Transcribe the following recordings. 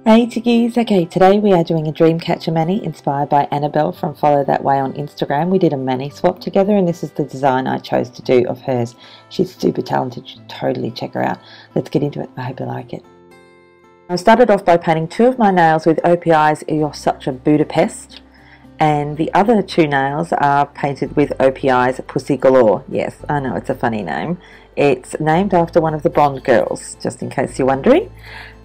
Hey Tiggies! Okay, today we are doing a Dreamcatcher Mani inspired by Annabel from Follow That Way on Instagram. We did a mani swap together and this is the design I chose to do of hers. She's super talented, you should totally check her out. Let's get into it, I hope you like it. I started off by painting two of my nails with OPI's You're Such a Budapest, and the other two nails are painted with OPI's Pussy Galore. Yes, I know it's a funny name. It's named after one of the Bond girls, just in case you're wondering.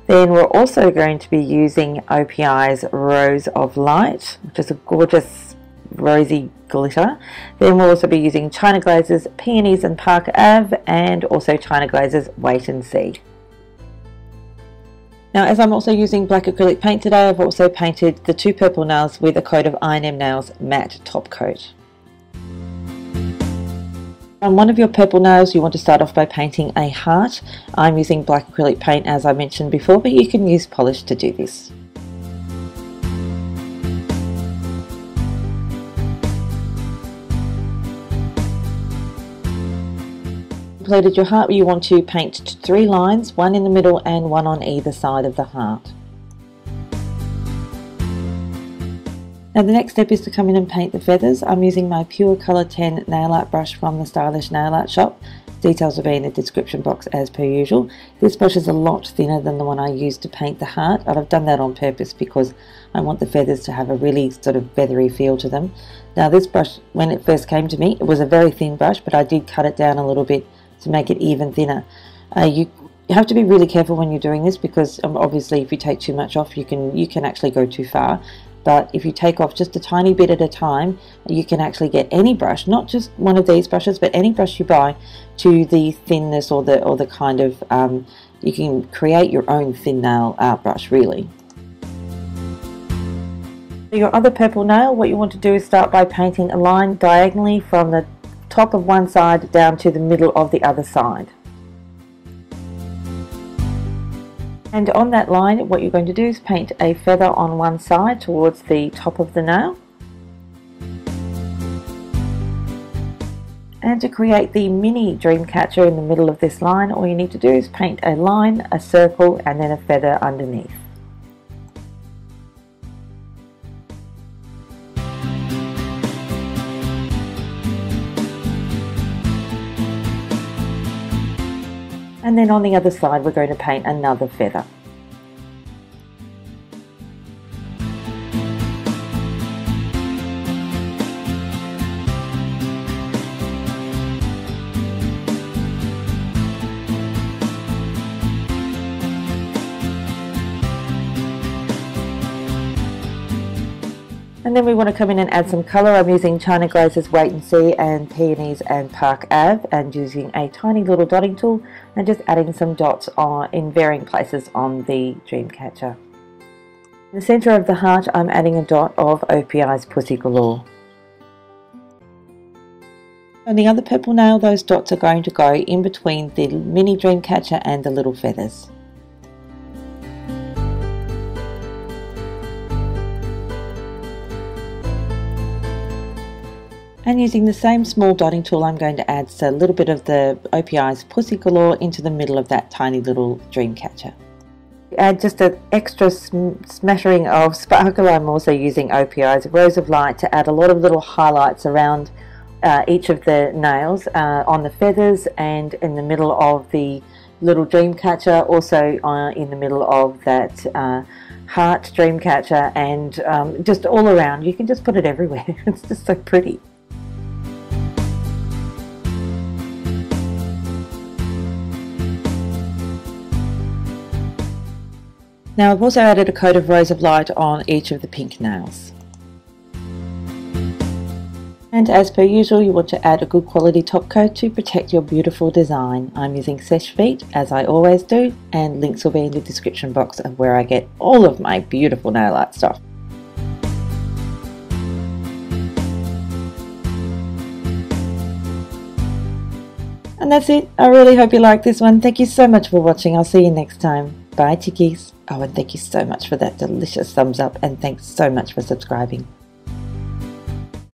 Then we're also going to be using OPI's Rose of Light, which is a gorgeous rosy glitter. Then we'll also be using China Glaze's Peonies and Park Ave, and also China Glaze's Wait and See. Now, as I'm also using black acrylic paint today, I've also painted the two purple nails with a coat of INM Nails matte top coat. On one of your purple nails you want to start off by painting a heart. I'm using black acrylic paint as I mentioned before, but you can use polish to do this. Completed your heart, you want to paint three lines, one in the middle and one on either side of the heart. Now the next step is to come in and paint the feathers. I'm using my Pure Colour 10 nail art brush from the Stylish Nail Art Shop. Details will be in the description box as per usual. This brush is a lot thinner than the one I used to paint the heart, and I've done that on purpose because I want the feathers to have a really sort of feathery feel to them. Now this brush, when it first came to me, it was a very thin brush, but I did cut it down a little bit to make it even thinner. You have to be really careful when you're doing this because obviously if you take too much off you can actually go too far. But if you take off just a tiny bit at a time, you can actually get any brush, not just one of these brushes, but any brush you buy, to the thinness or the kind of, you can create your own thin nail art brush really. For your other purple nail, what you want to do is start by painting a line diagonally from the top of one side down to the middle of the other side. And on that line, what you're going to do is paint a feather on one side towards the top of the nail. And to create the mini Dreamcatcher in the middle of this line, all you need to do is paint a line, a circle, and then a feather underneath. And then on the other side we're going to paint another feather. And then we want to come in and add some colour. I'm using China Glaze's Wait and See and Peonies and Park Ave, and using a tiny little dotting tool and just adding some dots in varying places on the Dreamcatcher. In the centre of the heart I'm adding a dot of OPI's Pussy Galore. On the other purple nail, those dots are going to go in between the mini Dreamcatcher and the little feathers. And using the same small dotting tool I'm going to add a little bit of the OPI's Pussy Galore into the middle of that tiny little Dreamcatcher. Add just an extra smattering of sparkle. I'm also using OPI's Rose of Light to add a lot of little highlights around each of the nails, on the feathers and in the middle of the little Dreamcatcher, also in the middle of that heart Dreamcatcher, and just all around. You can just put it everywhere. It's just so pretty. Now I've also added a coat of Rose of Light on each of the pink nails. And as per usual, you want to add a good quality top coat to protect your beautiful design. I'm using Seche Vite, as I always do, and links will be in the description box of where I get all of my beautiful nail art stuff. And that's it. I really hope you liked this one. Thank you so much for watching. I'll see you next time. Bye, chickies. Oh, and thank you so much for that delicious thumbs up, and thanks so much for subscribing.